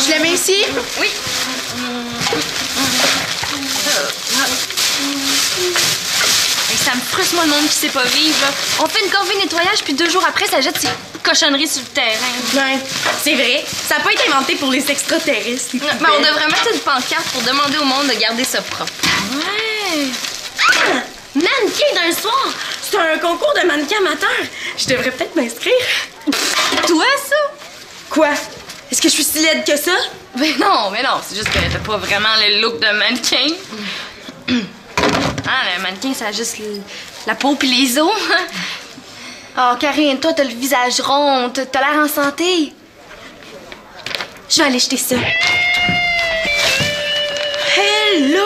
Je la mets ici? Oui. Et ça me frustre, moi, le monde qui sait pas vivre, là. On fait une corvée nettoyage, puis 2 jours après, ça jette ses cochonneries sur le terrain. Ouais, c'est vrai. Ça n'a pas été inventé pour les extraterrestres. Mais on devrait mettre une pancarte pour demander au monde de garder ça propre. Ouais. Ah! Mannequin d'un soir! C'est un concours de mannequin amateur. Je devrais peut-être m'inscrire. Toi, ça? Quoi? Est-ce que je suis si laide que ça? Mais non, c'est juste que t'as pas vraiment le look de mannequin. Ah, le mannequin, ça a juste la peau pis les os. Oh, Karine, toi, t'as le visage rond, t'as l'air en santé. Je vais aller jeter ça. Hello!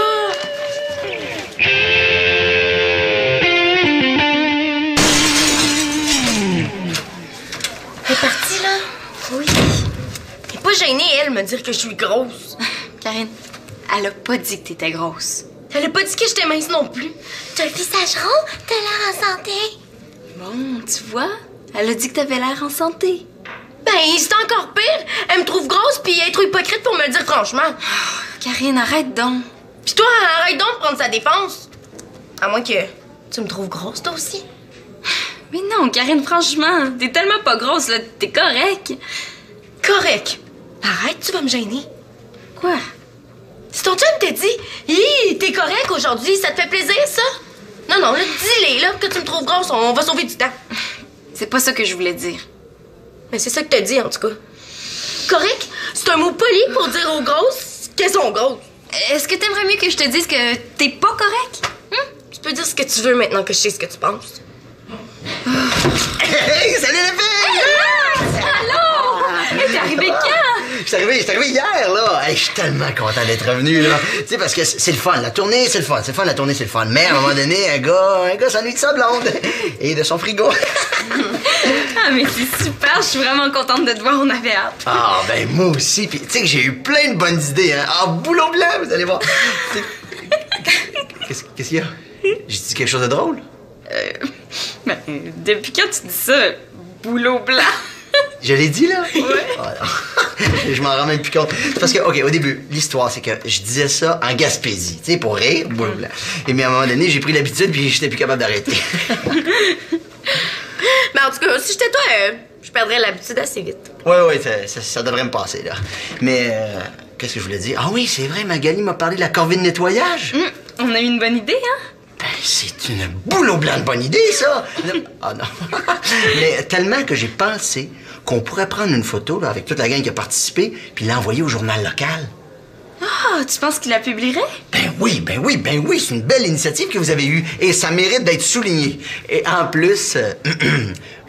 Elle est partie, là? Oui. T'es pas gênée, elle, me dire que je suis grosse. Karine, elle a pas dit que t'étais grosse. Elle a pas dit que j'étais mince non plus. T'as le visage rond, t'as l'air en santé. Bon, tu vois, elle a dit que t'avais l'air en santé. Ben, c'est encore pire. Elle me trouve grosse, puis elle est trop hypocrite pour me le dire franchement. Oh, Karine, arrête donc. Puis toi, arrête donc de prendre sa défense. À moins que tu me trouves grosse, toi aussi. Mais non, Karine, franchement, t'es tellement pas grosse, là, t'es correct. Correct. Arrête, tu vas me gêner. Quoi? Si ton chum t'a dit, hi, t'es correct aujourd'hui, ça te fait plaisir, ça? Non, là, dis-les, là, que tu me trouves grosse, on va sauver du temps. C'est pas ça que je voulais dire. Mais c'est ça que t'as dit, en tout cas. Correct, c'est un mot poli pour dire aux grosses qu'elles sont grosses. Est-ce que t'aimerais mieux que je te dise que t'es pas correct? Tu peux dire ce que tu veux maintenant que je sais ce que tu penses. Hey, salut les filles! Allô? Hey, t'es arrivé quand? Je suis arrivé hier, là. Hey, je suis tellement content d'être revenu, là. Tu sais, parce que c'est le fun. La tournée, c'est le fun. C'est le fun, la tournée, c'est le fun. Mais à un moment donné, un gars s'ennuie de sa blonde et de son frigo. Ah, mais c'est super. Je suis vraiment contente de te voir. On avait hâte. Ah, ben, moi aussi. Puis, tu sais que j'ai eu plein de bonnes idées, hein. Ah, boulot blanc, vous allez voir. Qu'est-ce qu'il y a? J'ai dit quelque chose de drôle? Ben, depuis quand tu dis ça, boulot blanc? Je l'ai dit, là? Ouais. Je m'en rends même plus compte. C'est parce que, OK, au début, l'histoire, c'est que je disais ça en Gaspésie, tu sais, pour rire, boulot blanc. Et mais à un moment donné, j'ai pris l'habitude, puis j'étais plus capable d'arrêter. Mais en tout cas, si j'étais toi, je perdrais l'habitude assez vite. Ouais, ça devrait me passer, là. Mais, qu'est-ce que je voulais dire? Ah oui, c'est vrai, Magali m'a parlé de la corvée de nettoyage. On a eu une bonne idée, hein? Ben, c'est une boulot blanc de bonne idée, ça! Ah non. Mais tellement que j'ai pensé qu'on pourrait prendre une photo là, avec toute la gang qui a participé puis l'envoyer au journal local. Ah, tu penses qu'il la publierait? Ben oui, c'est une belle initiative que vous avez eue et ça mérite d'être souligné. Et en plus,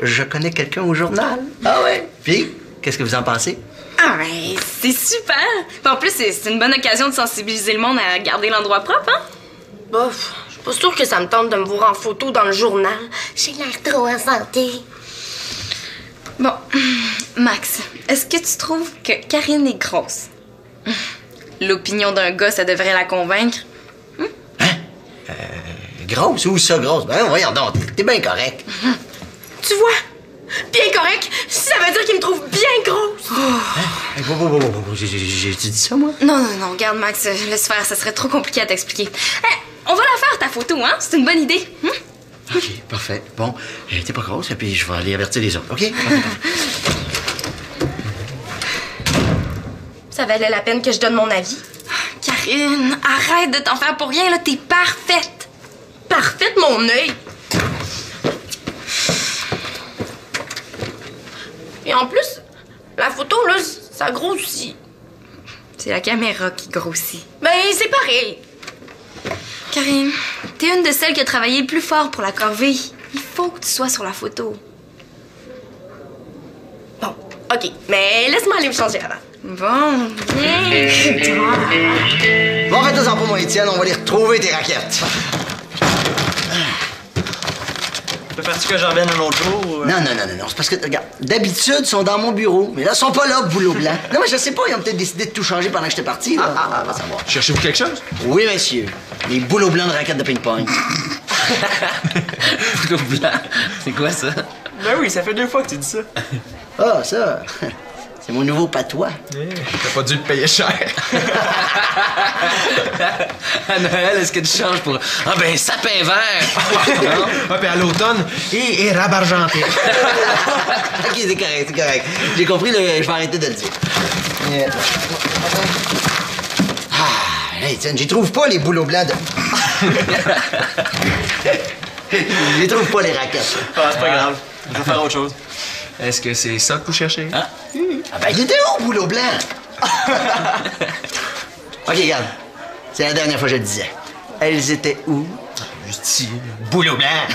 je connais quelqu'un au journal. Ah ouais? Puis, qu'est-ce que vous en pensez? Ah, ben, c'est super! Puis en plus, c'est une bonne occasion de sensibiliser le monde à garder l'endroit propre, hein? Bof, je suis pas sûre que ça me tente de me voir en photo dans le journal. J'ai l'air trop en santé. Bon, Max, est-ce que tu trouves que Karine est grosse? L'opinion d'un gars, ça devrait la convaincre. Grosse? Où ça, grosse? Ben voyons donc, t'es bien correct. Tu vois? Bien correct, ça veut dire qu'il me trouve bien grosse. J'ai-tu dit ça, moi? Non, regarde, Max, laisse faire, ça serait trop compliqué à t'expliquer. Hey, on va la faire, ta photo, hein? C'est une bonne idée. OK, parfait. Bon, t'es pas grosse, et puis je vais aller avertir les autres, OK? Ça valait la peine que je donne mon avis. Karine, arrête de t'en faire pour rien, là, t'es parfaite. Parfaite, mon œil. Et en plus, la photo, là, ça grossit. C'est la caméra qui grossit. Ben, c'est pareil. Karine, t'es une de celles qui a travaillé le plus fort pour la corvée. Il faut que tu sois sur la photo. Bon, OK, mais laisse-moi aller me changer avant. Bon, viens. Bon, faites-en pour moi, Étienne, on va les retrouver, tes raquettes. Préfères-tu que j'en revienne un autre jour? Non, c'est parce que, regarde, d'habitude, ils sont dans mon bureau, mais là, ils sont pas là, boulot blanc. Non, mais je sais pas, ils ont peut-être décidé de tout changer pendant que j'étais parti, là. On va savoir. Cherchez-vous quelque chose? Oui, monsieur. Les boulots blancs de raquettes de ping-pong. Boulot blanc? C'est quoi ça? Ben oui, ça fait 2 fois que tu dis ça. Ah, ça, C'est mon nouveau patois. T'as pas dû le payer cher. À Noël, est-ce que tu changes pour... Ah ben, sapin vert! Ah, puis à l'automne, et rabe argenté. OK, c'est correct, c'est correct. J'ai compris, je vais arrêter de le dire. Hey, tiens, j'y trouve pas les bouleaux blancs de... J'y trouve pas les raquettes. Ah, c'est pas grave. Je vais faire autre chose. Est-ce que c'est ça que vous cherchez? Hein? Ah ben, il était où, boulot blanc? OK, regarde. C'est la dernière fois que je le disais. Elles étaient où? Juste ici. Boulot blanc!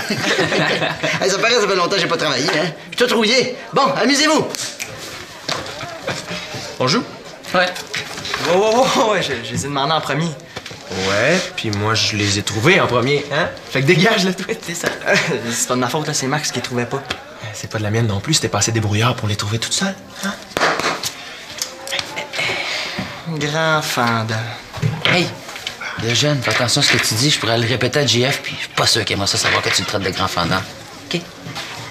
Hey, ça paraît, ça fait longtemps que j'ai pas travaillé, hein? Je suis tout rouillé. Bon, amusez-vous! On joue? Ouais. Ouais, je les ai demandés en premier. Ouais, puis moi, je les ai trouvés en premier, hein? Fait que dégage, le tweet, c'est ça. C'est pas de ma faute, là, c'est Max qui les trouvait pas. C'est pas de la mienne non plus, c'était pas assez débrouillard pour les trouver toute seule, hein? Grand fendant. Hey, le jeune, fais attention à ce que tu dis. Je pourrais le répéter à JF, puis je suis pas sûr qu'il aimerait ça savoir que tu le traites de grand fendant. OK?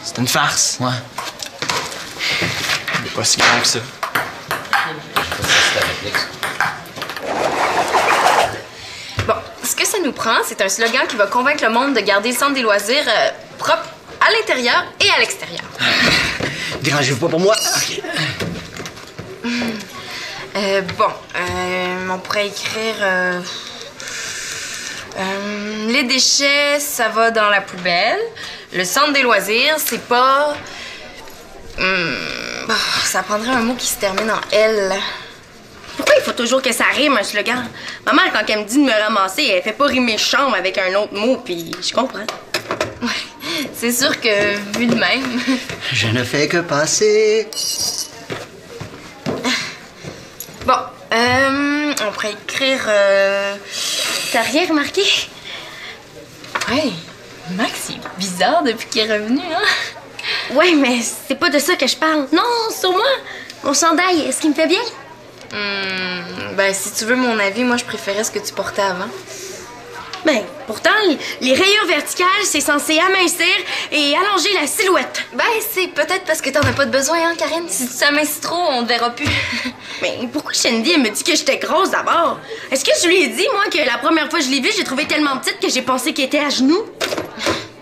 C'est une farce. Ouais. C'est pas si grand que ça. Bon, ce que ça nous prend, c'est un slogan qui va convaincre le monde de garder le centre des loisirs propre à l'intérieur et à l'extérieur. Dérangez-vous pas pour moi. On pourrait écrire... les déchets, ça va dans la poubelle. Le centre des loisirs, c'est pas... ça prendrait un mot qui se termine en L. Pourquoi il faut toujours que ça rime, un slogan? Ma mère, quand elle me dit de me ramasser, elle fait pas rimer chambre avec un autre mot, puis je comprends. Ouais, c'est sûr que, vu de même... Je ne fais que passer. Bon, on pourrait écrire... T'as rien remarqué? Ouais, Max, il est bizarre depuis qu'il est revenu, hein? Ouais, mais c'est pas de ça que je parle. Non, sur moi. Mon chandail, est-ce qu'il me fait bien? Ben, si tu veux mon avis, moi, je préférais ce que tu portais avant. Ben, pourtant, les rayures verticales, c'est censé amincir et allonger la silhouette. Ben, c'est peut-être parce que t'en as pas de besoin, hein, Karine? Si tu t'amincis trop, on te verra plus. Mais pourquoi Shandy, elle me dit que j'étais grosse d'abord? Est-ce que je lui ai dit, moi, que la première fois que je l'ai vue, j'ai trouvé tellement petite que j'ai pensé qu'elle était à genoux?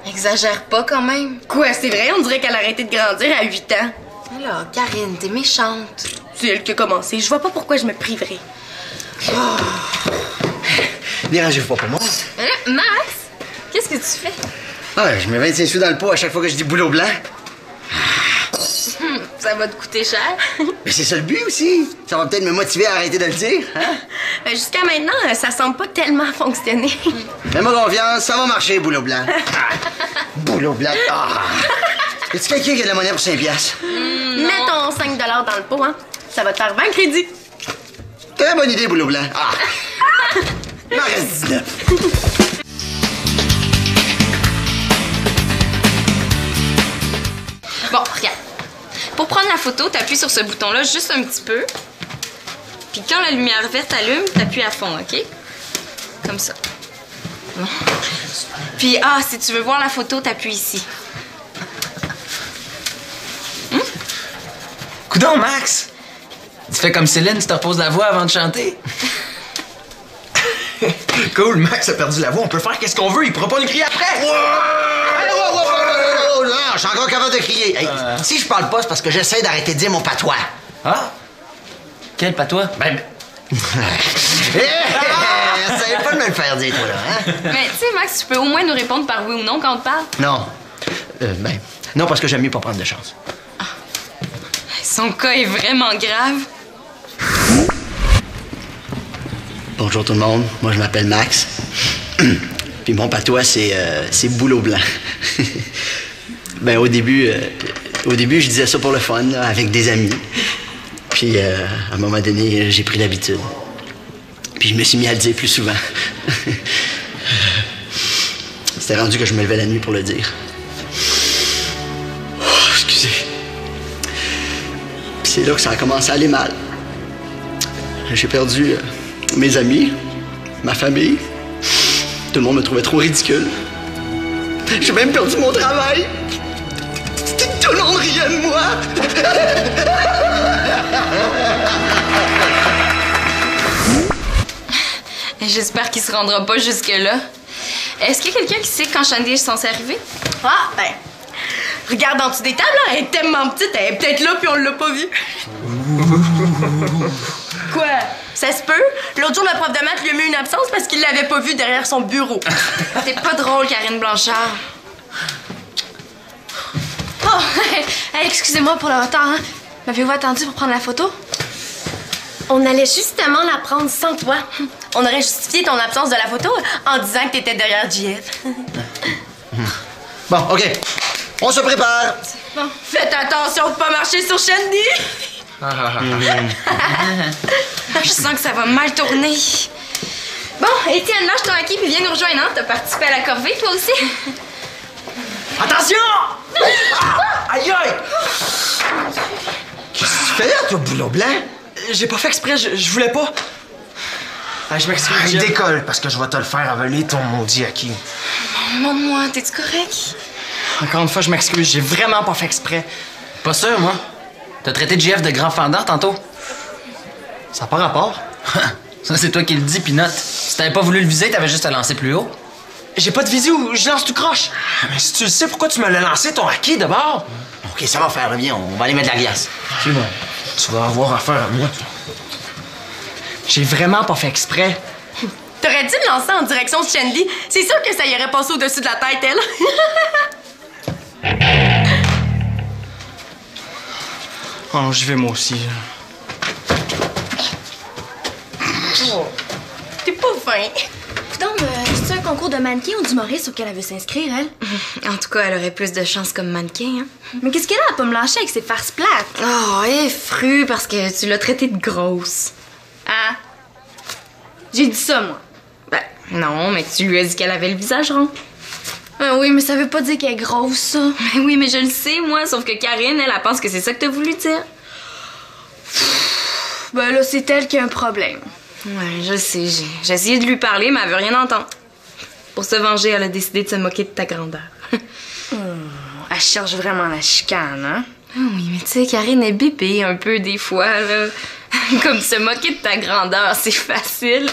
Exagère pas, quand même. Quoi, c'est vrai? On dirait qu'elle a arrêté de grandir à 8 ans. Alors, Karine, t'es méchante. C'est elle qui a commencé. Je vois pas pourquoi je me priverais. Dérangez-vous pas pour moi. Mais là, Max, qu'est-ce que tu fais? Ah, je mets 25 sous dans le pot à chaque fois que je dis boulot blanc. Ça va te coûter cher. Mais c'est ça le but aussi. Ça va peut-être me motiver à arrêter de le dire, hein? Jusqu'à maintenant, ça semble pas tellement fonctionner. Fais-moi confiance, ça va marcher, boulot blanc. Boulot blanc. Ah. Est-ce quelqu'un qui a de la monnaie pour 5 piastres? Mets ton 5 $, dans le pot, hein? Ça va te faire 20 crédits. Très bonne idée, boulot blanc. Ah! Il m'en reste 19. Bon, regarde. Pour prendre la photo, t'appuies sur ce bouton-là juste un petit peu. Puis quand la lumière verte allume, t'appuies à fond, OK? Comme ça. Bon. Puis, si tu veux voir la photo, t'appuies ici. Coudon, Max! Tu fais comme Céline, tu te reposes la voix avant de chanter. Cool, Max a perdu la voix, on peut faire qu'est-ce qu'on veut, il pourra pas nous crier après! Non, je suis encore capable de crier. Hey, si je parle pas, c'est parce que j'essaie d'arrêter de dire mon patois. Ah? Quel patois? Ben... Essaye pas de me le faire dire, toi, là, hein? Mais tu sais, Max, tu peux au moins nous répondre par oui ou non quand on te parle. Non. Non, parce que j'aime mieux pas prendre de chance. Son cas est vraiment grave. Bonjour tout le monde, moi je m'appelle Max. Puis mon patois, c'est boulot blanc. Au début, je disais ça pour le fun, là, avec des amis. Puis à un moment donné, j'ai pris l'habitude. Puis je me suis mis à le dire plus souvent. C'était rendu que je me levais la nuit pour le dire. Oh, excusez. Puis c'est là que ça a commencé à aller mal. J'ai perdu mes amis, ma famille. Tout le monde me trouvait trop ridicule. J'ai même perdu mon travail. Tout le monde riait de moi. j'espère qu'il se rendra pas jusque-là. Est-ce qu'il y a quelqu'un qui sait quand Shandy est censée arriver? Ah, ben... Regarde en dessous des tables, là, elle est tellement petite, elle est peut-être là, puis on l'a pas vue. Quoi? Ça se peut? L'autre jour, le prof de maths lui a mis une absence parce qu'il l'avait pas vue derrière son bureau. T'es pas drôle, Karine Blanchard. Oh, hey, excusez-moi pour le retard, hein. M'avez-vous attendu pour prendre la photo? On allait justement la prendre sans toi. On aurait justifié ton absence de la photo en disant que t'étais derrière JF. Bon, OK. On se prépare. Bon, faites attention de pas marcher sur Shandy. Je sens que ça va mal tourner. Bon, Étienne, lâche ton acquis puis viens nous rejoindre, hein? T'as participé à la corvée, toi aussi? Attention! Aïe aïe! Qu'est-ce que tu fais, toi, boulot blanc? J'ai pas fait exprès, je voulais pas. Ah, je m'excuse. Il décolle, parce que je vais te le faire avaler ton maudit acquis. Montre-moi, t'es-tu correct? Encore une fois, je m'excuse, j'ai vraiment pas fait exprès. Pas sûr, moi. T'as traité JF de grand fendant tantôt? Ça n'a pas rapport. Ça, c'est toi qui le dis, Pinotte. Si t'avais pas voulu le viser, t'avais juste à lancer plus haut. J'ai pas de visio, je lance tout croche. Mais si tu le sais, pourquoi tu me l'as lancé, ton acquis, d'abord? OK, ça va faire, viens, on va aller mettre de la glace. C'est bon. Tu vas avoir affaire à moi. J'ai vraiment pas fait exprès. T'aurais dû le lancer en direction de Shandy. C'est sûr que ça y aurait passé au-dessus de la tête, elle. Oh, j'y vais moi aussi. Oh, t'es pas fin. Donc, c'est un concours de mannequin ou d'humoriste auquel elle veut s'inscrire, elle? En tout cas, elle aurait plus de chance comme mannequin, hein? Mais qu'est-ce qu'elle a à pas me lâcher avec ses farces plates? Oh, et fru, parce que tu l'as traitée de grosse. Ah? J'ai dit ça, moi. Ben, non, mais tu lui as dit qu'elle avait le visage rond. Ah oui, mais ça veut pas dire qu'elle est grosse, ça. Ben oui, mais je le sais, moi, sauf que Karine, elle pense que c'est ça que t'as voulu dire. Ben là, c'est elle qui a un problème. Ouais, je sais, j'ai essayé de lui parler, mais elle veut rien entendre. Pour se venger, elle a décidé de se moquer de ta grandeur. Elle cherche vraiment la chicane, hein? Ah oui, mais tu sais, Karine est bébé un peu des fois, là. Comme se moquer de ta grandeur, c'est facile.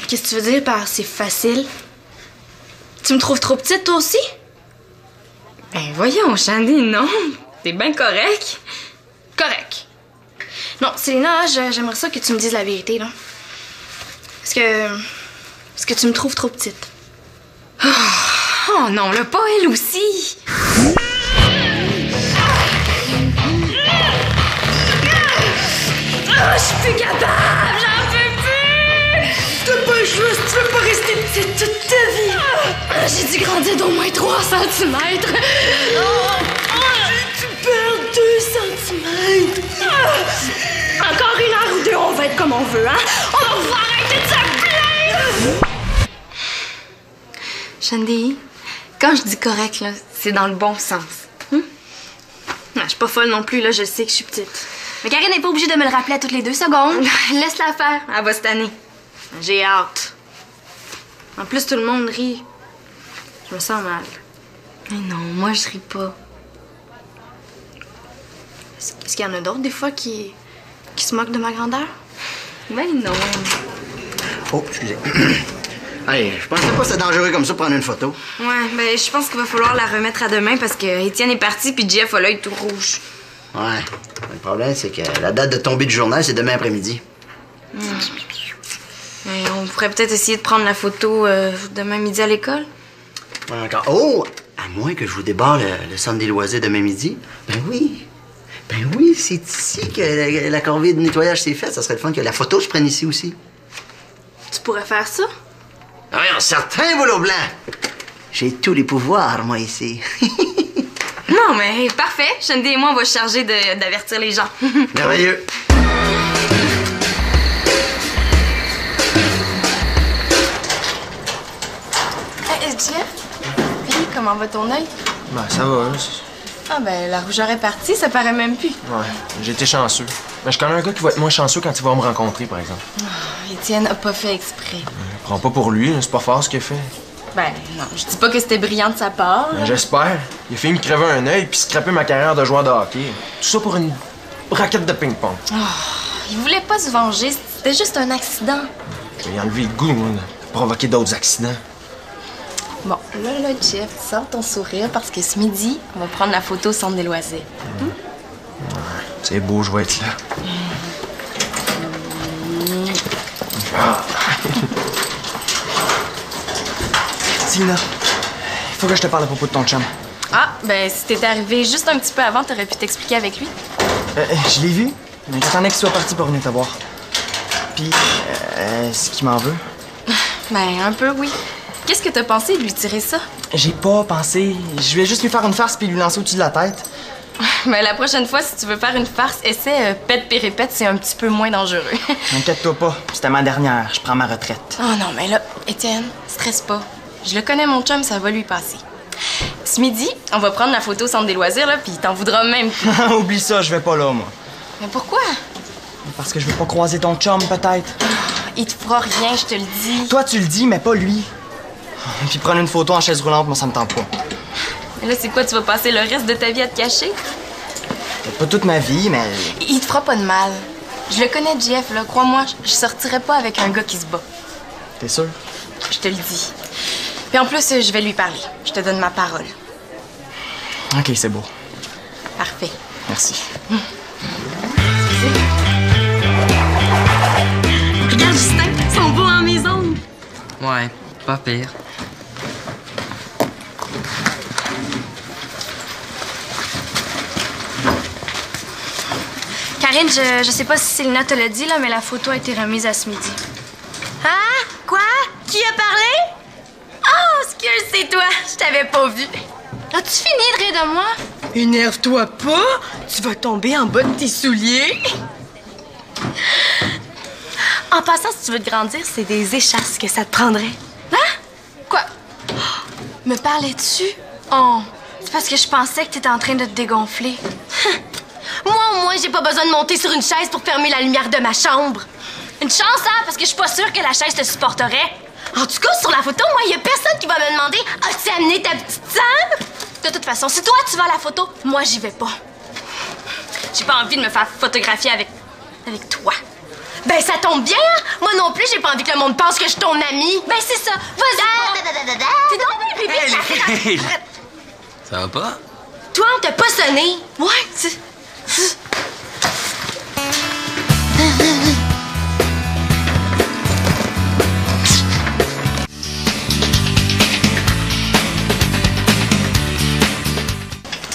Qu'est-ce que tu veux dire par c'est facile? Tu me trouves trop petite, toi aussi? Ben voyons, Shandy, non. T'es bien correct. Correct. Non, Célina, j'aimerais ça que tu me dises la vérité, là. Est-ce que tu me trouves trop petite? Oh non, là, pas elle aussi. Je suis plus capable, j'en peux plus! T'as pas le choix si tu veux pas rester petite toute ta vie! J'ai dû grandir d'au moins 3 cm! J'ai dû perdre 2 cm! Encore 1 heure ou 2, on va être comme on veut, hein? On va pouvoir arrêter de se plaindre! Shandy, quand je dis correct, là, c'est dans le bon sens. Non, je suis pas folle non plus, là, je sais que je suis petite. Mais Karine n'est pas obligée de me le rappeler à toutes les 2 secondes. Laisse-la faire, elle va se tanner. J'ai hâte. En plus, tout le monde rit. Je me sens mal. Mais non, moi, je ris pas. Est-ce qu'il y en a d'autres, des fois, qui se moquent de ma grandeur? Ben non. Oh, excusez. Allez, je pensais pas que c'était dangereux comme ça prendre une photo. Ouais, ben je pense qu'il va falloir la remettre à demain parce que Étienne est parti puis Jeff a l'œil tout rouge. Ouais. Le problème, c'est que la date de tombée du journal, c'est demain après-midi. Mais on pourrait peut-être essayer de prendre la photo demain midi à l'école. Ouais, encore. Oh! À moins que je vous débarre le centre des loisirs demain midi. Ben oui. Ben oui, c'est ici que la corvée de nettoyage s'est faite. Ça serait le fun que la photo se prenne ici aussi. Tu pourrais faire ça? Ah oui, un certain boulot blanc. J'ai tous les pouvoirs, moi, ici. Non, mais parfait. Shandy et moi, on va se charger d'avertir les gens. Merveilleux. Jeff, puis comment va ton œil? Ben, ça va, là. Ah ben, la rougeur est partie, ça paraît même plus. Ouais, j'ai été chanceux. Mais je connais un gars qui va être moins chanceux quand il va me rencontrer, par exemple. Étienne n'a pas fait exprès. Prends pas pour lui, c'est pas fort ce qu'il a fait. Ben non, je dis pas que c'était brillant de sa part. Ben, j'espère. Il a fini de crever un œil puis scraper ma carrière de joueur de hockey. Tout ça pour une raquette de ping-pong. Il voulait pas se venger, c'était juste un accident. Je vais y enlever le goût, moi, de provoquer d'autres accidents. Bon, là, Jeff, sors ton sourire parce que ce midi, on va prendre la photo au centre des loisirs. C'est beau, je vais être là. Tina, il faut que je te parle à propos de ton chum. Ah, ben si t'étais arrivé juste un petit peu avant, t'aurais pu t'expliquer avec lui. Je l'ai vu, mais j'attendais qu'il soit parti pour venir te voir. Puis, est-ce qu'il m'en veut? Ben, un peu, oui. Qu'est-ce que t'as pensé de lui tirer ça? J'ai pas pensé. Je vais juste lui faire une farce puis lui lancer au-dessus de la tête. Ben, la prochaine fois, si tu veux faire une farce, essaie pète puis répète, c'est un petit peu moins dangereux. Inquiète-toi pas, c'était ma dernière. Je prends ma retraite. Oh non, mais là, Étienne, stresse pas. Je le connais, mon chum, ça va lui passer. Ce midi, on va prendre la photo au centre des loisirs, là, puis il t'en voudra même plus. Oublie ça, je vais pas là, moi. Mais pourquoi? Parce que je veux pas croiser ton chum, peut-être. Il te fera rien, je te le dis. Toi, tu le dis, mais pas lui. Puis prendre une photo en chaise roulante, moi, ça me tente pas. Mais là, c'est quoi, tu vas passer le reste de ta vie à te cacher? Pas toute ma vie, mais... Il te fera pas de mal. Je le connais, Jeff, là. Crois-moi, je sortirai pas avec un gars qui se bat. T'es sûr? Je te le dis. Puis en plus, je vais lui parler. Je te donne ma parole. OK, c'est beau. Parfait. Merci. Regarde, Justin, ils sont beaux en maison. Ouais, pas pire. Karine, je sais pas si Célina te l'a dit, là, mais la photo a été remise à ce midi. Hein? Quoi? Qui a parlé? Oh, excuse, c'est toi. Je t'avais pas vu. As-tu fini de rire de moi? Énerve-toi pas. Tu vas tomber en bas de tes souliers. En passant, si tu veux te grandir, c'est des échasses que ça te prendrait. Hein? Quoi? Me parlais-tu? Oh, c'est parce que je pensais que t'étais en train de te dégonfler. Moi, au moins, j'ai pas besoin de monter sur une chaise pour fermer la lumière de ma chambre. Une chance, hein? Parce que je suis pas sûre que la chaise te supporterait. En tout cas, sur la photo, moi, y a personne qui va me demander « As-tu amené ta petite sœur? » De toute façon, si toi, tu vas à la photo, moi, j'y vais pas. J'ai pas envie de me faire photographier avec toi. Ben, ça tombe bien, hein? Moi non plus, j'ai pas envie que le monde pense que je suis ton amie. Ben, c'est ça. Vas-y. T'es donc bien bébé. Ça va pas? Toi, on t'a pas sonné. Ouais, tu...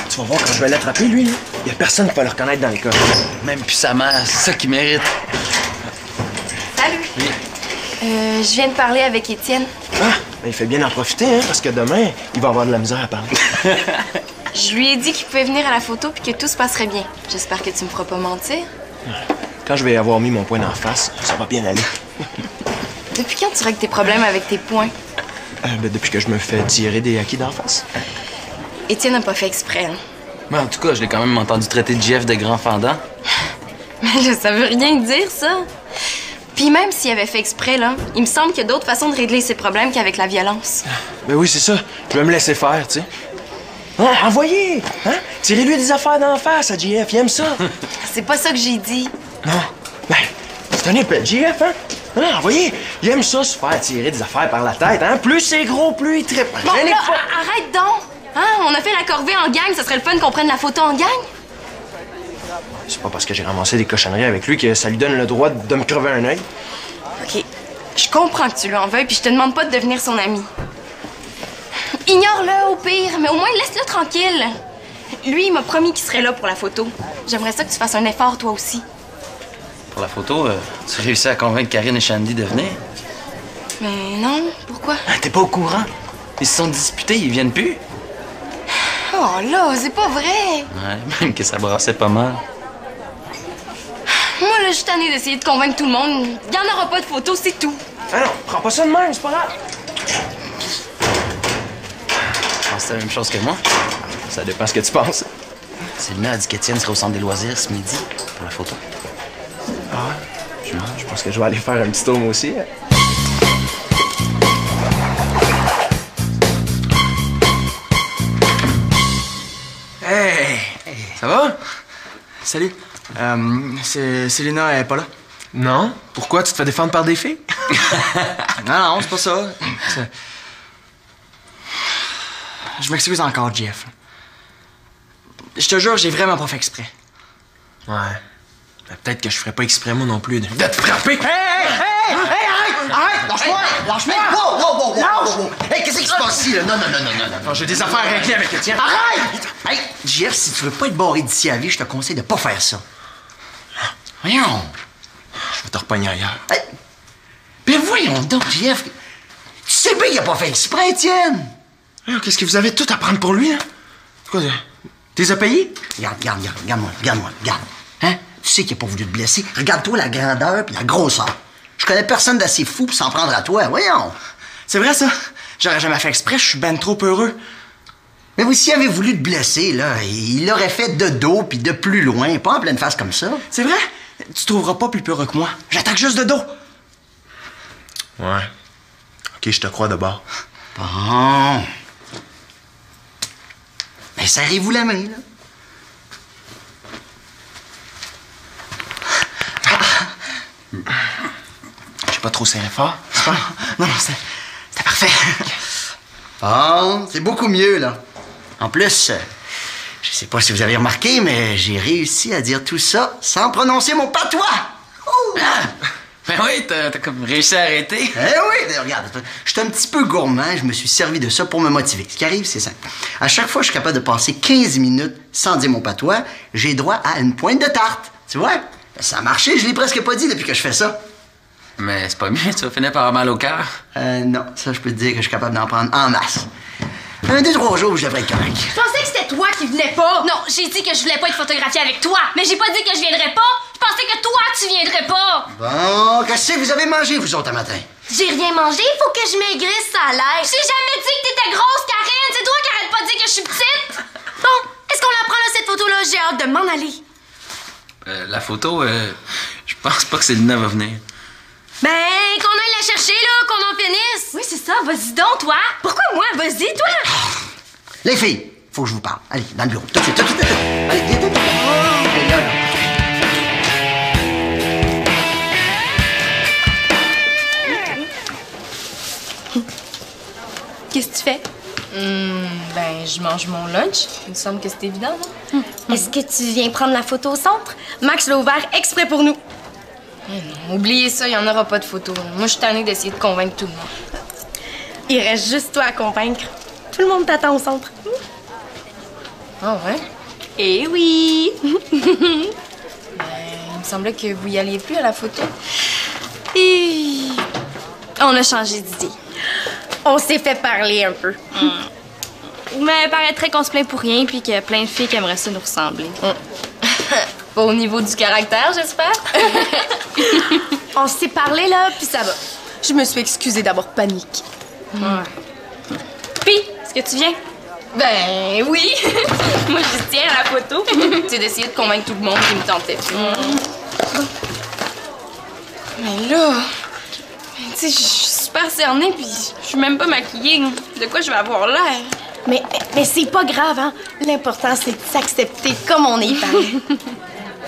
Tu vas voir quand je vais l'attraper, lui, là. Y a personne qui va le reconnaître dans le cas. Même plus sa mère, c'est ça qu'il mérite. Salut. Oui. Je viens de parler avec Étienne. Ah, ben, il fait bien en profiter, hein, parce que demain, il va avoir de la misère à parler. Je lui ai dit qu'il pouvait venir à la photo puis que tout se passerait bien. J'espère que tu me feras pas mentir. Quand je vais avoir mis mon poing d'en face, ça va bien aller. Depuis quand tu règles tes problèmes avec tes poings? Ben, depuis que je me fais tirer des acquis d'en face. Étienne n'a pas fait exprès, hein? Mais en tout cas, je l'ai quand même entendu traiter Jeff de grand fendant. Mais là, ça veut rien dire, ça. Puis même s'il avait fait exprès, là, il me semble qu'il y a d'autres façons de régler ses problèmes qu'avec la violence. Ben oui, c'est ça. Je vais me laisser faire, tu sais. Hein, envoyez! Hein? Tirez-lui des affaires d'en face à JF, il aime ça. C'est pas ça que j'ai dit. Non. Ben, c'est un épais, JF, hein? Hein, envoyez! Il aime ça, se faire tirer des affaires par la tête, hein? Plus c'est gros, plus il trippe. Bon, là, arrête donc! Hein? On a fait la corvée en gang, ça serait le fun qu'on prenne la photo en gang? C'est pas parce que j'ai ramassé des cochonneries avec lui que ça lui donne le droit de me crever un œil. OK. Je comprends que tu lui en veuilles, puis je te demande pas de devenir son ami. Ignore-le au pire, mais au moins laisse-le tranquille. Lui, il m'a promis qu'il serait là pour la photo. J'aimerais ça que tu fasses un effort, toi aussi. Pour la photo, tu réussis à convaincre Karine et Shandy de venir? Mais non, pourquoi? Ah, t'es pas au courant? Ils se sont disputés, ils viennent plus. Oh là, c'est pas vrai! Ouais, même que ça brassait pas mal. Moi, là, je suis tannée d'essayer de convaincre tout le monde. Il n'y en aura pas de photos, c'est tout. Ah non, prends pas ça de même, c'est pas grave. Tu penses la même chose que moi? Ça dépend ce que tu penses. Célina a dit qu'Étienne serait au centre des loisirs ce midi pour la photo. Ah, je pense que je vais aller faire un petit tour moi aussi. Hey! Ça va? Salut. Célina, elle est pas là? Non? Pourquoi? Tu te fais défendre par des filles? Non, c'est pas ça. Je m'excuse encore, Jeff. Je te jure, j'ai vraiment pas fait exprès. Ouais. Ben, peut-être que je ferais pas exprès, moi non plus, de te frapper. Hey, arrête! Lâche-moi! Lâche-moi! Wow! Hey, qu'est-ce qui se passe ici, là? Non. Enfin, j'ai des affaires à régler avec Étienne. Arrête! Hey, Jeff, si tu veux pas être barré d'ici à vie, je te conseille de pas faire ça. Voyons. Je vais te repogner ailleurs. Hey. Ben voyons donc, Jeff. Tu sais bien qu'il a pas fait exprès, Étienne. Qu'est-ce que vous avez tout à prendre pour lui, hein? Quoi, t'es à payer? Regarde-moi. Hein? Tu sais qu'il a pas voulu te blesser. Regarde-toi la grandeur puis la grosseur. Je connais personne d'assez fou pour s'en prendre à toi. Voyons. C'est vrai, ça? J'aurais jamais fait exprès, je suis ben trop heureux. Mais vous, s'il avait voulu te blesser, là, il l'aurait fait de dos puis de plus loin, pas en pleine face comme ça. C'est vrai? Tu trouveras pas plus peureux que moi. J'attaque juste de dos. Ouais. OK, je te crois d'abord. Bon. Mais serrez-vous la main, là. J'ai pas trop serré fort, c'est pas? Non, c'était parfait. Bon, c'est beaucoup mieux, là. En plus, je sais pas si vous avez remarqué, mais j'ai réussi à dire tout ça sans prononcer mon patois. Ouh! Ben oui, t'as comme réussi à arrêter. Eh oui, regarde, je suis un petit peu gourmand, je me suis servi de ça pour me motiver. Ce qui arrive, c'est simple. À chaque fois que je suis capable de passer 15 minutes sans dire mon patois, j'ai droit à une pointe de tarte. Tu vois? Ça a marché, je l'ai presque pas dit depuis que je fais ça. Mais c'est pas mieux, tu vas finir par avoir mal au cœur. Non, ça, je peux te dire que je suis capable d'en prendre en masse. 2-3 jours, je devrais être correct. Je pensais que c'était toi qui venais pas. Non, j'ai dit que je voulais pas être photographiée avec toi. Mais j'ai pas dit que je viendrais pas. Je pensais que toi, tu viendrais pas. Bon, qu'est-ce que vous avez mangé, vous autres, un matin? J'ai rien mangé, il faut que je maigrisse, ça a l'air. J'ai jamais dit que t'étais grosse, Karine. C'est toi qui arrête pas de dire que je suis petite. Bon, est-ce qu'on la prend, là, cette photo-là? J'ai hâte de m'en aller. La photo, je pense pas que Célina va venir. Ben, qu'on aille la chercher, là, qu'on en finisse. Oui, c'est ça. Vas-y donc, toi. Pourquoi moi? Vas-y, toi. Les filles, faut que je vous parle. Allez, dans le bureau. Tout de suite. Allez, viens. Allez, là. Qu'est-ce que tu fais? Ben, je mange mon lunch. Il me semble que c'est évident, non? Est-ce que tu viens prendre la photo au centre? Max l'a ouvert exprès pour nous. Non, oubliez ça, il n'y en aura pas de photos. Moi, je suis tannée d'essayer de convaincre tout le monde. Il reste juste toi à convaincre. Tout le monde t'attend au centre. Ah ouais? Eh oui! Il me semblait que vous y alliez plus à la photo. Et... on a changé d'idée. On s'est fait parler un peu. Mais il paraîtrait qu'on se plaint pour rien puis qu'il y a plein de filles qui aimeraient ça nous ressembler. Pas au niveau du caractère, j'espère? On s'est parlé, là, puis ça va. Je me suis excusée d'avoir paniqué. Ouais. Puis, est-ce que tu viens? Ben oui! Moi, je tiens à la photo. C'est d'essayer de convaincre tout le monde qui me tentait. Mais là... Tu sais, je suis super cernée, puis je suis même pas maquillée. De quoi je vais avoir l'air? Mais c'est pas grave, hein? L'important, c'est de s'accepter comme on est, pareil.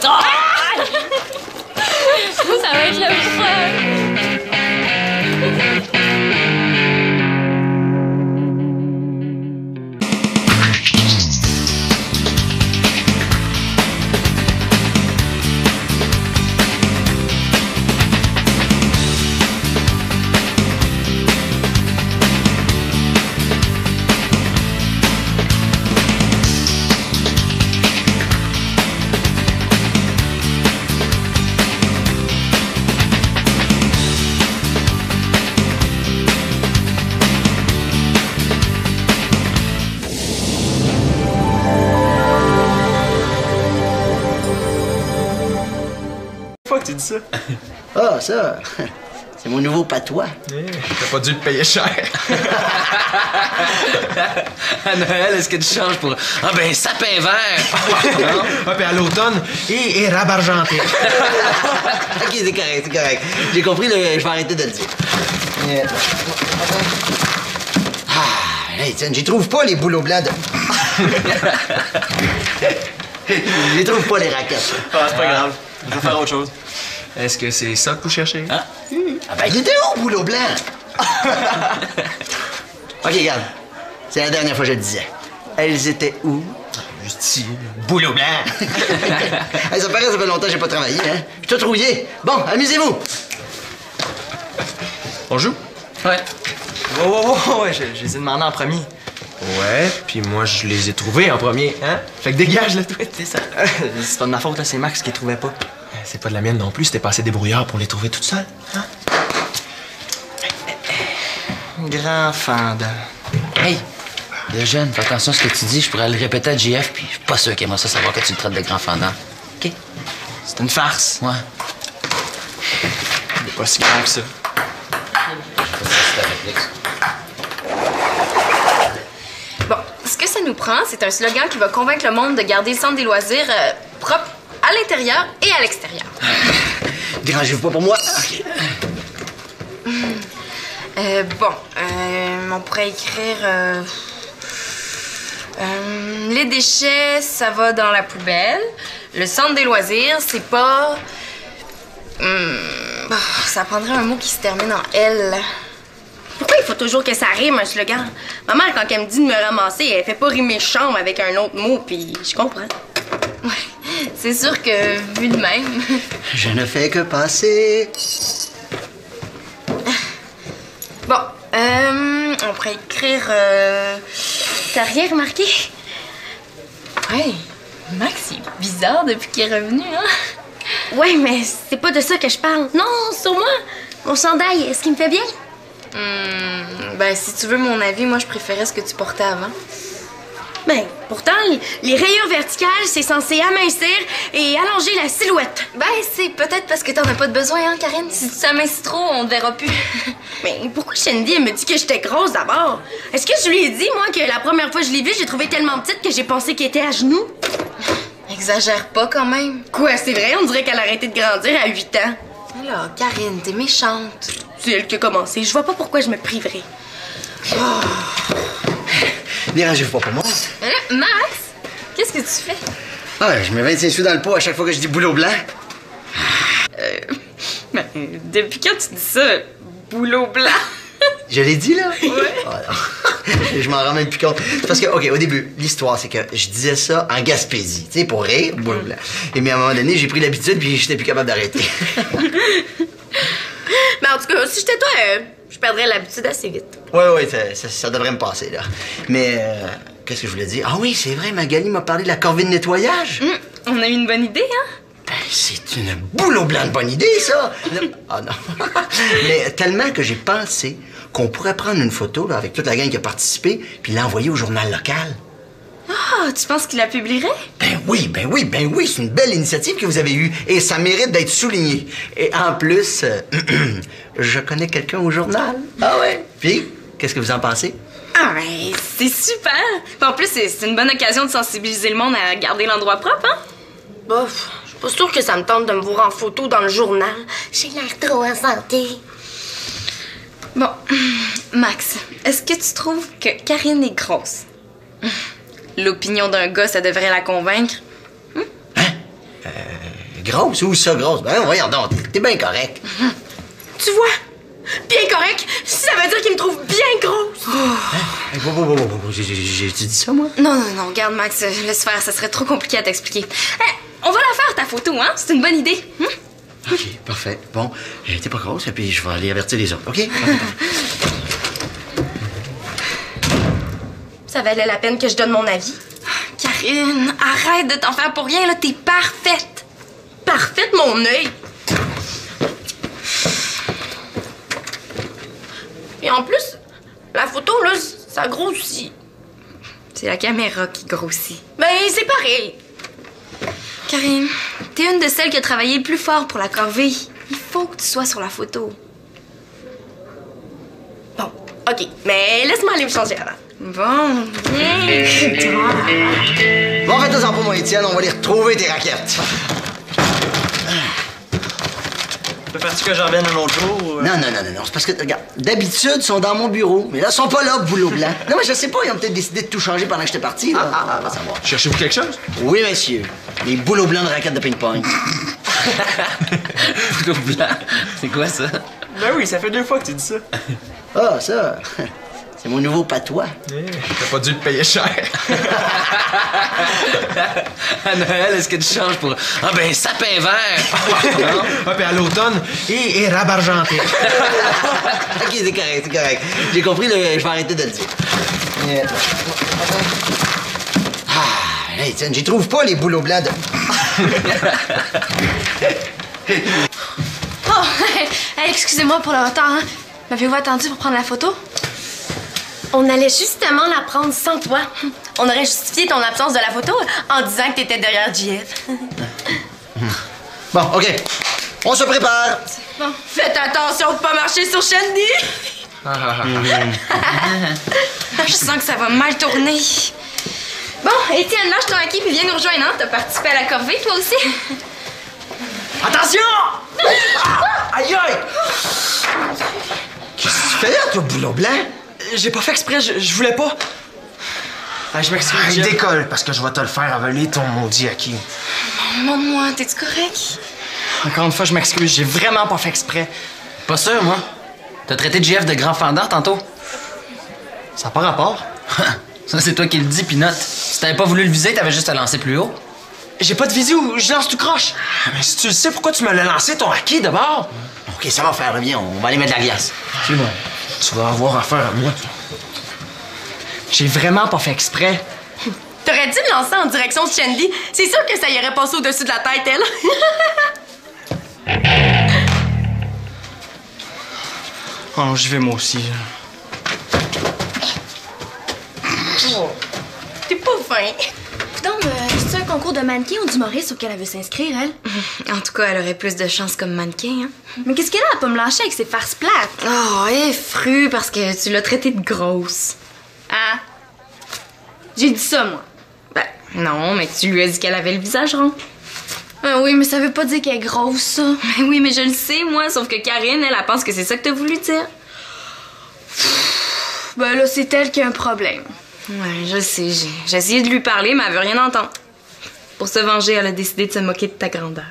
Ça va être le fun! Pourquoi tu dis ça? Ah, ça, c'est mon nouveau patois. T'as pas dû le payer cher. À Noël, est-ce que tu changes pour... Ah ben, sapin vert! Non? Ah, puis à l'automne, et rabe argenté. OK, c'est correct. J'ai compris, là, je vais arrêter de le dire. Hey, tiens, j'y trouve pas les bouleaux blancs de... Je les trouve pas, les raquettes. Ah, c'est pas grave. Je vais faire autre chose. Est-ce que c'est ça que vous cherchez? Hein? Ah ben, il était où, boulot blanc? OK, regarde. C'est la dernière fois que je le disais. Elles étaient où? Juste ici. Boulot blanc. Hey, ça paraît, ça fait longtemps que j'ai pas travaillé, hein? Je suis tout rouillé. Bon, amusez-vous. On joue? Ouais. Ouais, je les ai demandés en premier. Ouais, puis moi, je les ai trouvés en premier, hein? Fait que dégage, là, toi, c'est ça. C'est pas de ma faute, là, c'est Max qui les trouvait pas. C'est pas de la mienne non plus, c'était pas assez débrouillard pour les trouver toute seule, hein? Grand fendant. Hey, le jeune, fais attention à ce que tu dis. Je pourrais le répéter à JF, puis je suis pas sûr qu'il aimerait ça savoir que tu le traites de grand fendant. OK? C'est une farce. Ouais. C'est pas si grave que ça. Bon, ce que ça nous prend, c'est un slogan qui va convaincre le monde de garder le centre des loisirs propre à l'intérieur et à l'extérieur. Dérangez-vous pas pour moi. OK. On pourrait écrire... les déchets, ça va dans la poubelle. Le centre des loisirs, c'est pas... ça prendrait un mot qui se termine en L. Pourquoi il faut toujours que ça rime, un slogan? Ma mère, quand elle me dit de me ramasser, elle fait pas rimer chambre avec un autre mot, puis je comprends. Ouais, c'est sûr que, vu de même... Je ne fais que passer. Bon, on pourrait écrire... T'as rien remarqué? Ouais, Max, il est bizarre depuis qu'il est revenu, hein? Ouais, mais c'est pas de ça que je parle. Non, sur moi. Mon chandail, est-ce qu'il me fait bien? Ben, si tu veux mon avis, moi, je préférais ce que tu portais avant. Ben, pourtant, les rayures verticales, c'est censé amincir et allonger la silhouette. Ben, c'est peut-être parce que t'en as pas de besoin, hein, Karine? Si tu t'amincis trop, on te verra plus. Mais pourquoi Shandy, elle me dit que j'étais grosse d'abord? Est-ce que je lui ai dit, moi, que la première fois que je l'ai vue, j'ai trouvé tellement petite que j'ai pensé qu'elle était à genoux? Exagère pas, quand même. Quoi, c'est vrai? On dirait qu'elle a arrêté de grandir à 8 ans. Alors, Karine, t'es méchante. C'est elle qui a commencé. Je vois pas pourquoi je me priverais. Dérangez-vous pas pour moi. Max, qu'est-ce que tu fais? Ah, je mets 25 sous dans le pot à chaque fois que je dis boulot blanc. Ben, depuis quand tu dis ça, boulot blanc? Je l'ai dit, là? Ouais. Oh, non. Je m'en rends même plus compte. C'est parce que, OK, au début, l'histoire, c'est que je disais ça en Gaspésie, tu sais, pour rire, boulot blanc. Et mais à un moment donné, j'ai pris l'habitude, puis j'étais plus capable d'arrêter. Mais en tout cas, si j'étais toi, je perdrais l'habitude assez vite. Ouais, ça devrait me passer, là. Mais, qu'est-ce que je voulais dire? Ah oui, c'est vrai, Magali m'a parlé de la corvée de nettoyage. On a eu une bonne idée, hein? Ben, c'est une boulot blanc de bonne idée, ça! Ah non. Mais tellement que j'ai pensé qu'on pourrait prendre une photo là, avec toute la gang qui a participé, puis l'envoyer au journal local. Ah, tu penses qu'il la publierait? Ben oui, c'est une belle initiative que vous avez eue, et ça mérite d'être souligné. Et en plus, je connais quelqu'un au journal. Ah ouais? Puis, qu'est-ce que vous en pensez? Ah, ben, c'est super! En plus, c'est une bonne occasion de sensibiliser le monde à garder l'endroit propre, hein? Bof, je suis pas sûre que ça me tente de me voir en photo dans le journal. J'ai l'air trop en santé. Bon, Max, est-ce que tu trouves que Karine est grosse? L'opinion d'un gars, ça devrait la convaincre. Grosse? Où ça, grosse? Ben voyons donc, t'es bien correct. Tu vois? Bien correct, ça veut dire qu'il me trouve bien grosse. J'ai-tu dit ça, moi? Non, regarde, Max, laisse faire, ça serait trop compliqué à t'expliquer. On va la faire, ta photo, hein? C'est une bonne idée. OK, parfait. Bon, t'es pas grosse, et puis je vais aller avertir les autres, OK? Ça valait la peine que je donne mon avis. Karine, arrête de t'en faire pour rien, là, t'es parfaite. Parfaite, mon œil. Et en plus, la photo, là, ça grossit. C'est la caméra qui grossit. Ben, c'est pareil. Karine, t'es une de celles qui a travaillé le plus fort pour la corvée. Il faut que tu sois sur la photo. Bon, OK, mais laisse-moi aller me changer avant. Bon, viens. Bon, faites-en pour moi, Étienne, on va aller retrouver tes raquettes. Préfères-tu que j'en revienne un autre jour? Ou... Non, c'est parce que, regarde, d'habitude, ils sont dans mon bureau, mais là, ils sont pas là, boulot blanc. Non, mais je sais pas, ils ont peut-être décidé de tout changer pendant que j'étais parti, là. On va savoir. Cherchez-vous quelque chose? Oui, monsieur. Les boulots blancs de raquettes de ping-pong. Boulot blanc. C'est quoi ça? Ben oui, ça fait 2 fois que tu dis ça. Ah, ça, c'est mon nouveau patois. T'as pas dû le payer cher. À Noël, est-ce que tu changes pour... Ah ben, sapin vert! Non? Ah, puis à l'automne, et rabe argenté. OK, c'est correct. J'ai compris, là, je vais arrêter de le dire. Ah, hey, tiens, j'y trouve pas les boulots blancs de... Oh, hey, excusez-moi pour le retard, hein. M'avez-vous attendu pour prendre la photo? On allait justement la prendre sans toi. On aurait justifié ton absence de la photo en disant que t'étais derrière JF. Bon, OK. On se prépare. Bon, faites attention de pas marcher sur Shandy. Je sens que ça va mal tourner. Bon, Étienne, lâche ton acquis puis viens nous rejoindre, hein? T'as participé à la corvée, toi aussi? Attention! Aïe! Qu'est-ce que tu fais là, toi, boulot blanc? J'ai pas fait exprès, je voulais pas. Ah, je m'excuse. Ah, décolle, parce que je vais te le faire avaler ton maudit acquis. Montre-moi, t'es-tu correct? Encore une fois, je m'excuse, j'ai vraiment pas fait exprès. Pas sûr, moi. T'as traité JF de grand fendant tantôt? Ça n'a pas rapport. Ça, c'est toi qui le dis, Pinotte. Si t'avais pas voulu le viser, t'avais juste à lancer plus haut. J'ai pas de visio, je lance tout croche. Mais si tu le sais, pourquoi tu me l'as lancé, ton acquis, d'abord? OK, ça va faire, viens, on va aller mettre de la glace. C'est bon. Tu vas avoir affaire à moi. J'ai vraiment pas fait exprès. T'aurais dû me lancer en direction de Shandy. C'est sûr que ça y aurait passé au-dessus de la tête, elle. Oh, j'y vais moi aussi. Oh, t'es pas fin. Donc, c'est un concours de mannequin ou d'humoriste auquel elle veut s'inscrire, elle? En tout cas, elle aurait plus de chance comme mannequin, hein? Mais qu'est-ce qu'elle a à pas me lâcher avec ses farces plates? Oh, effru, parce que tu l'as traitée de grosse. Ah? J'ai dit ça, moi. Ben, non, mais tu lui as dit qu'elle avait le visage rond. Ah oui, mais ça veut pas dire qu'elle est grosse, ça. Ben oui, mais je le sais, moi, sauf que Karine, elle pense que c'est ça que t'as voulu dire. Ben là, c'est elle qui a un problème. Ouais, je sais, j'ai essayé de lui parler, mais elle veut rien entendre. Pour se venger, elle a décidé de se moquer de ta grandeur.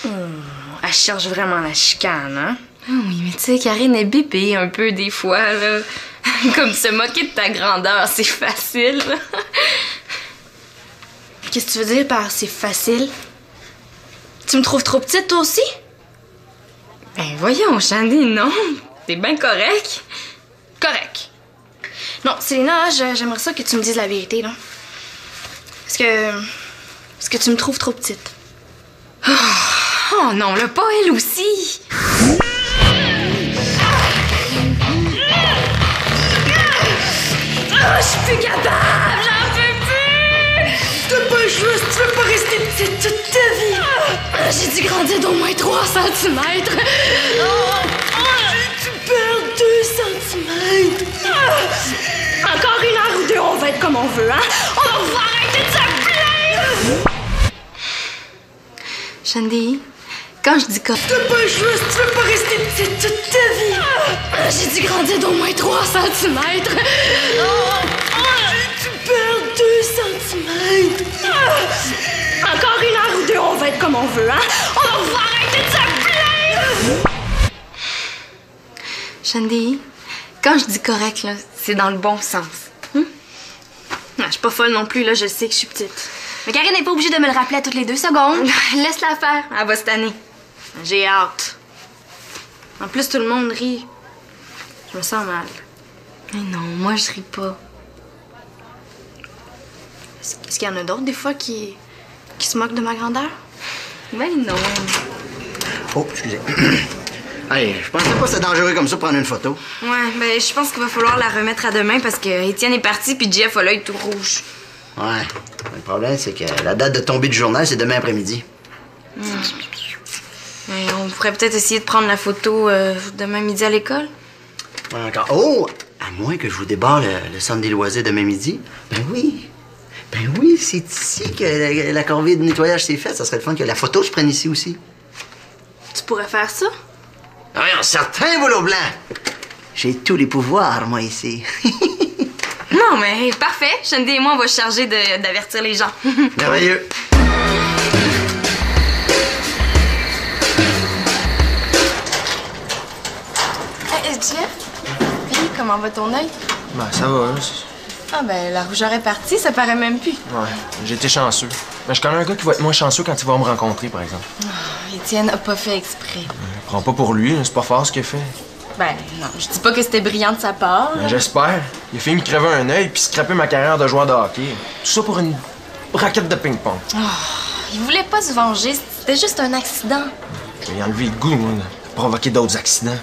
Elle cherche vraiment la chicane, hein? Ah oui, mais tu sais, Karine est bébé un peu des fois, là. Comme se moquer de ta grandeur, c'est facile. Qu'est-ce que tu veux dire par c'est facile? Tu me trouves trop petite, toi aussi? Ben voyons, Shandy, non. T'es bien correct. Correct. Non, Célina, j'aimerais ça que tu me dises la vérité, là. Est-ce que tu me trouves trop petite? Oh non, là, pas elle aussi. Ah, je suis plus capable! J'en peux plus! T'as pas le choix si tu veux pas rester petite toute ta vie! J'ai dû grandir d'au moins 3 cm. Tu perds 2 cm! Encore 1 heure ou 2, on va être comme on veut, hein? On va pouvoir arrêter de se plaindre! Shandy, quand je dis que... T'as pas le choix si tu veux pas rester petite toute ta vie! J'ai dû grandir d'au moins 3 cm. Tu perds 2 cm! Encore 1 heure ou 2, on va être comme on veut, hein? On va pouvoir arrêter de se plaindre! Shandy, quand je dis correct, là, c'est dans le bon sens. Non, je suis pas folle non plus, là, je sais que je suis petite. Mais Karine n'est pas obligée de me le rappeler à toutes les 2 secondes. Laisse-la faire, elle va cette année. J'ai hâte. En plus, tout le monde rit. Je me sens mal. Mais non, moi, je ris pas. Est-ce qu'il y en a d'autres, des fois, qui se moquent de ma grandeur? Ben non. Oh, excusez. Allez, je pensais pas que c'était dangereux comme ça prendre une photo. Ouais, ben je pense qu'il va falloir la remettre à demain parce que Étienne est parti puis Jeff a l'œil tout rouge. Ouais. Le problème, c'est que la date de tombée du journal, c'est demain après-midi. Ouais, on pourrait peut-être essayer de prendre la photo demain midi à l'école. Ouais, encore. Oh! À moins que je vous débarre le centre des loisirs demain midi. Ben oui, c'est ici que la corvée de nettoyage s'est faite. Ça serait le fun que la photo se prenne ici aussi. Tu tu pourrais faire ça? Ah oui, un certain boulot blanc. J'ai tous les pouvoirs, moi, ici. Non, mais parfait. Shandy et moi, on va se charger d'avertir les gens. Merveilleux. Jeff, puis comment va ton œil? Ben, ça va, hein. Ah ben, la rougeur est partie, ça paraît même plus. Ouais, j'ai été chanceux. Mais je connais un gars qui va être moins chanceux quand il va me rencontrer, par exemple. Étienne a pas fait exprès. Prends pas pour lui, c'est pas fort ce qu'il a fait. Ben, non, je dis pas que c'était brillant de sa part. Ben, j'espère. Il a failli me crever un œil puis scraper ma carrière de joueur de hockey. Tout ça pour une raquette de ping-pong. Il voulait pas se venger, c'était juste un accident. Je vais y enlever le goût, moi, de provoquer d'autres accidents.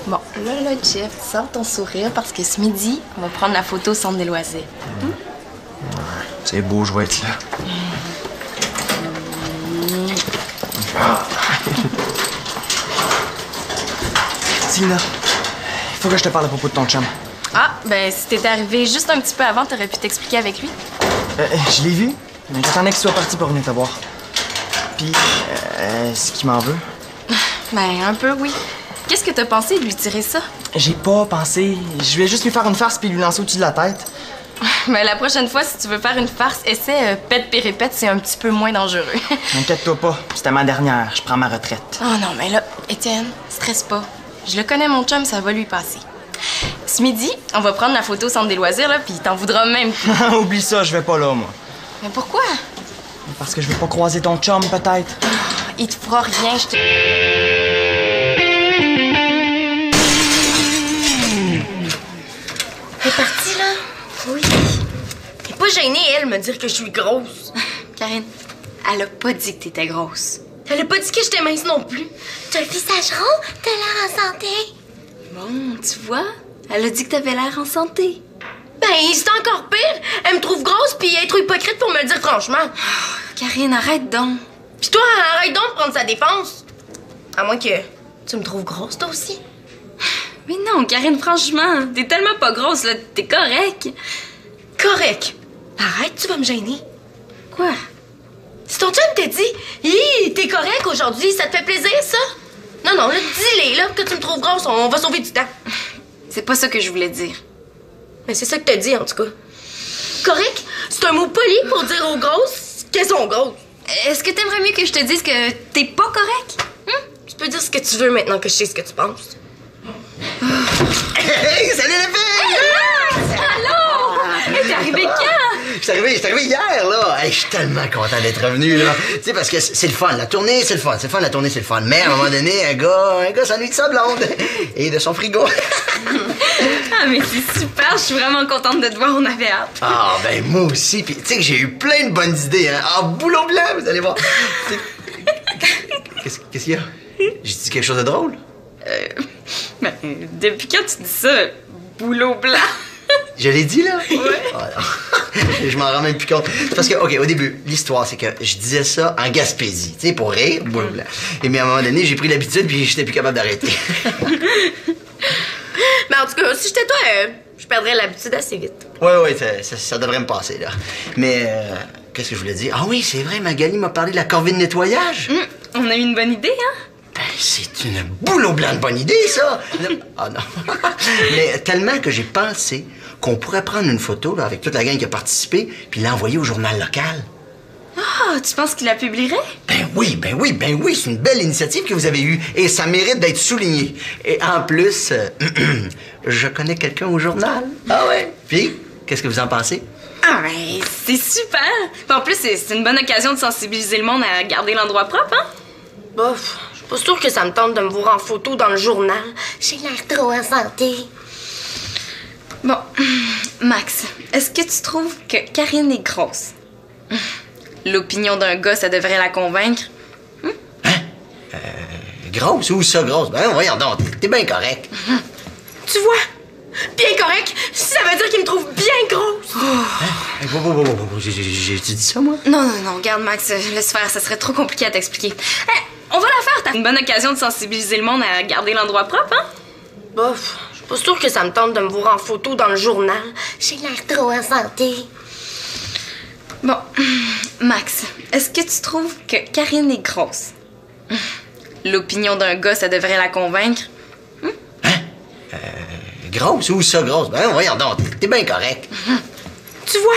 Bon, là, Jeff, sors ton sourire parce que ce midi, on va prendre la photo au centre des loisirs. C'est beau, je vais être là. Tina, il faut que je te parle à propos de ton chum. Ah, ben, si t'étais arrivé juste un petit peu avant, t'aurais pu t'expliquer avec lui. Je l'ai vu, mais j'attendais qu'il soit parti pour venir te voir. Puis, est-ce qu'il m'en veut? Ben, un peu, oui. Qu'est-ce que t'as pensé de lui tirer ça? J'ai pas pensé. Je vais juste lui faire une farce puis lui lancer au-dessus de la tête. Mais la prochaine fois, si tu veux faire une farce, essaie pète puis répète, c'est un petit peu moins dangereux. Inquiète-toi pas, c'était ma dernière. Je prends ma retraite. Oh non, mais là, Étienne, stresse pas. Je le connais, mon chum, ça va lui passer. Ce midi, on va prendre la photo au centre des loisirs, là, puis t'en voudras même plus. Oublie ça, je vais pas là, moi. Mais pourquoi? Parce que je veux pas croiser ton chum, peut-être. Il te fera rien, je te... Elle est partie, là? Oui. Elle est pas gênée, elle, me dire que je suis grosse. Karine, elle a pas dit que t'étais grosse. Elle a pas dit que j'étais mince non plus. T'as le visage rond, t'as l'air en santé. Bon, tu vois, elle a dit que t'avais l'air en santé. Ben, c'est encore pire. Elle me trouve grosse, puis elle est trop hypocrite pour me le dire franchement. Karine, arrête donc. Puis toi, arrête donc de prendre sa défense. À moins que tu me trouves grosse, toi aussi. Mais non, Karine, franchement, t'es tellement pas grosse, là, t'es correct. Correct. Arrête, tu vas me gêner. Quoi? Si ton chum t'a dit, hi, t'es correct aujourd'hui, ça te fait plaisir, ça? Non, non, là, dis-les, là, que tu me trouves grosse, on va sauver du temps. C'est pas ça que je voulais dire. Mais c'est ça que t'as dit, en tout cas. Correct, c'est un mot poli pour dire aux grosses qu'elles sont grosses. Est-ce que t'aimerais mieux que je te dise que t'es pas correct? Tu peux dire ce que tu veux maintenant que je sais ce que tu penses. Hey, salut les filles! Allô? T'es arrivé quand? Je suis arrivé hier, là. Hey, je suis tellement content d'être revenu, là. Tu sais, parce que c'est le fun. La tournée, c'est le fun. C'est le fun, la tournée, c'est le fun. Mais à un moment donné, un gars s'ennuie de sa blonde et de son frigo. Ah, mais c'est super. Je suis vraiment contente de te voir. On avait hâte. Ah, ben, moi aussi. Puis, tu sais que j'ai eu plein de bonnes idées, hein. Ah, boulot blanc, vous allez voir. Qu'est-ce qu'il y a? J'ai dit quelque chose de drôle? Ben, depuis quand tu dis ça, boulot blanc? Je l'ai dit, là? Ouais. Oh, non. Je m'en rends même plus compte. C'est parce que, OK, au début, l'histoire, c'est que je disais ça en Gaspésie, tu sais, pour rire, boulot blanc. Et mais à un moment donné, j'ai pris l'habitude, puis j'étais plus capable d'arrêter. Mais en tout cas, si j'étais toi, je perdrais l'habitude assez vite. Ouais, ça devrait me passer, là. Mais, qu'est-ce que je voulais dire? Ah oui, c'est vrai, Magali m'a parlé de la corvée de nettoyage. On a eu une bonne idée, hein? Ben, c'est une boulot blanc de bonne idée, ça! Ah non. Mais tellement que j'ai pensé qu'on pourrait prendre une photo là, avec toute la gang qui a participé puis l'envoyer au journal local. Ah, tu penses qu'il la publierait? Ben oui, c'est une belle initiative que vous avez eue et ça mérite d'être souligné. Et en plus, je connais quelqu'un au journal. Ah ouais? Puis, qu'est-ce que vous en pensez? Ah, ben, c'est super! En plus, c'est une bonne occasion de sensibiliser le monde à garder l'endroit propre, hein? Bof, je suis pas sûre que ça me tente de me voir en photo dans le journal. J'ai l'air trop en santé. Bon, Max, est-ce que tu trouves que Karine est grosse? L'opinion d'un gars, ça devrait la convaincre. Grosse? Où ça, grosse? Ben voyons donc, t'es bien correct. Tu vois? Bien correct, ça veut dire qu'il me trouve bien grosse. J'ai-tu dit ça, moi? Non, regarde, Max, laisse faire, ça serait trop compliqué à t'expliquer. On va la faire, t'as une bonne occasion de sensibiliser le monde à garder l'endroit propre, hein? Bof, je suis pas sûre que ça me tente de me voir en photo dans le journal. J'ai l'air trop en santé. Bon, Max, est-ce que tu trouves que Karine est grosse? l'opinion d'un gars, ça devrait la convaincre. Grosse ou ça, grosse? Ben voyons donc, t'es bien correct. Tu vois?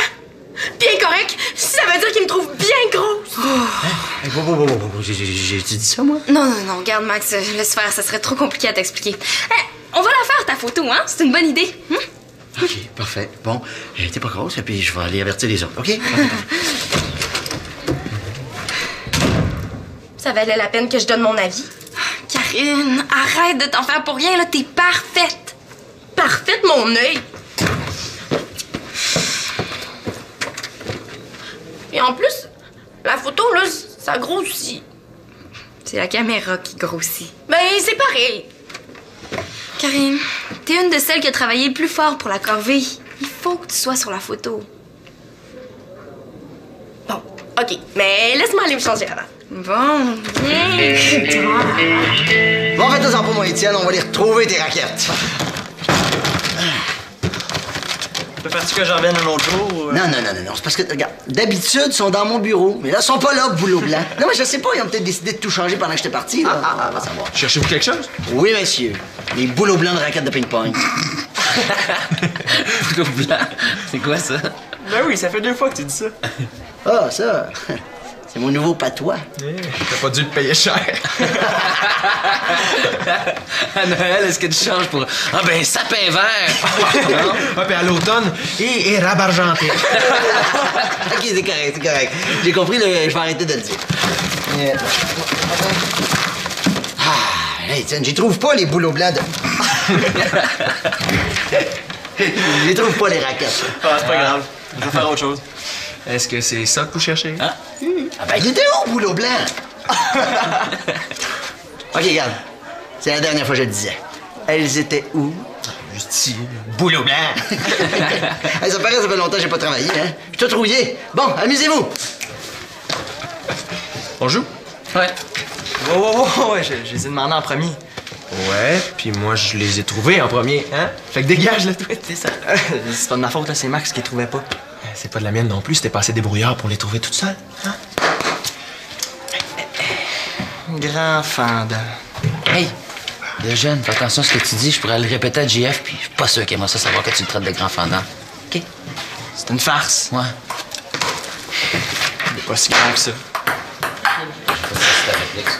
Bien correct, ça veut dire qu'il me trouve bien grosse. J'ai-tu dit ça, moi? Non, garde Max, laisse faire, ça serait trop compliqué à t'expliquer. On va la faire, ta photo, hein? C'est une bonne idée. OK, parfait. Bon, t'es pas grosse, et puis je vais aller avertir les autres, OK? Ça valait la peine que je donne mon avis. Karine, arrête de t'en faire pour rien, là, t'es parfaite. Parfaite, mon œil. Et en plus, la photo, là, ça grossit. C'est la caméra qui grossit. Ben, c'est pareil. Karine, t'es une de celles qui a travaillé plus fort pour la corvée. Il faut que tu sois sur la photo. Bon, OK, mais laisse-moi aller me changer avant. Bon, viens. Bon, faites-en pour moi, Étienne, on va aller retrouver tes raquettes. Préfères-tu que j'en revienne un autre jour? Ou... Non, c'est parce que, regarde, d'habitude, ils sont dans mon bureau, mais là, ils sont pas là, boulot blanc. Non, mais je sais pas, ils ont peut-être décidé de tout changer pendant que j'étais parti, là. On va savoir. Cherchez-vous quelque chose? Oui, monsieur. Les boulots blancs de raquettes de ping-pong. Boulot blanc. C'est quoi ça? Ben oui, ça fait 2 fois que tu dis ça. Ah, ça, c'est mon nouveau patois. T'as pas dû le payer cher. À Noël, est-ce que tu changes pour... Ah ben, sapin vert! Non? Ah, puis à l'automne, et rabe argenté. OK, c'est correct. J'ai compris, là, je vais arrêter de le dire. Là, Étienne, j'y trouve pas les boulots blancs de... J'y trouve pas les raquettes. Ah, c'est pas grave. Je vais faire autre chose. Est-ce que c'est ça que vous cherchez? Ah. Ah ben, il était où, boulot blanc? OK, regarde. C'est la dernière fois que je le disais. Elles étaient où? Juste ici. Boulot blanc! Hey, ça paraît, ça fait longtemps que j'ai pas travaillé, hein? Je suis tout rouillé. Bon, amusez-vous! On joue? Ouais. Ouais, je les ai demandés en premier. Ouais, puis moi, je les ai trouvés en premier, hein? Fait que dégage, là, toi, c'est ça. C'est pas de ma faute, là, c'est Max qui les trouvait pas. C'est pas de la mienne non plus, c'était pas assez débrouillard pour les trouver toutes seules, hein? Grand fendant. Hey! Le jeune, fais attention à ce que tu dis, je pourrais le répéter à JF, puis je suis pas sûr qu'il aime ça savoir que tu le traites de grand fendant. OK? C'est une farce. Ouais. Il est pas si grand que ça. Je sais pas si c'est ta réflexe.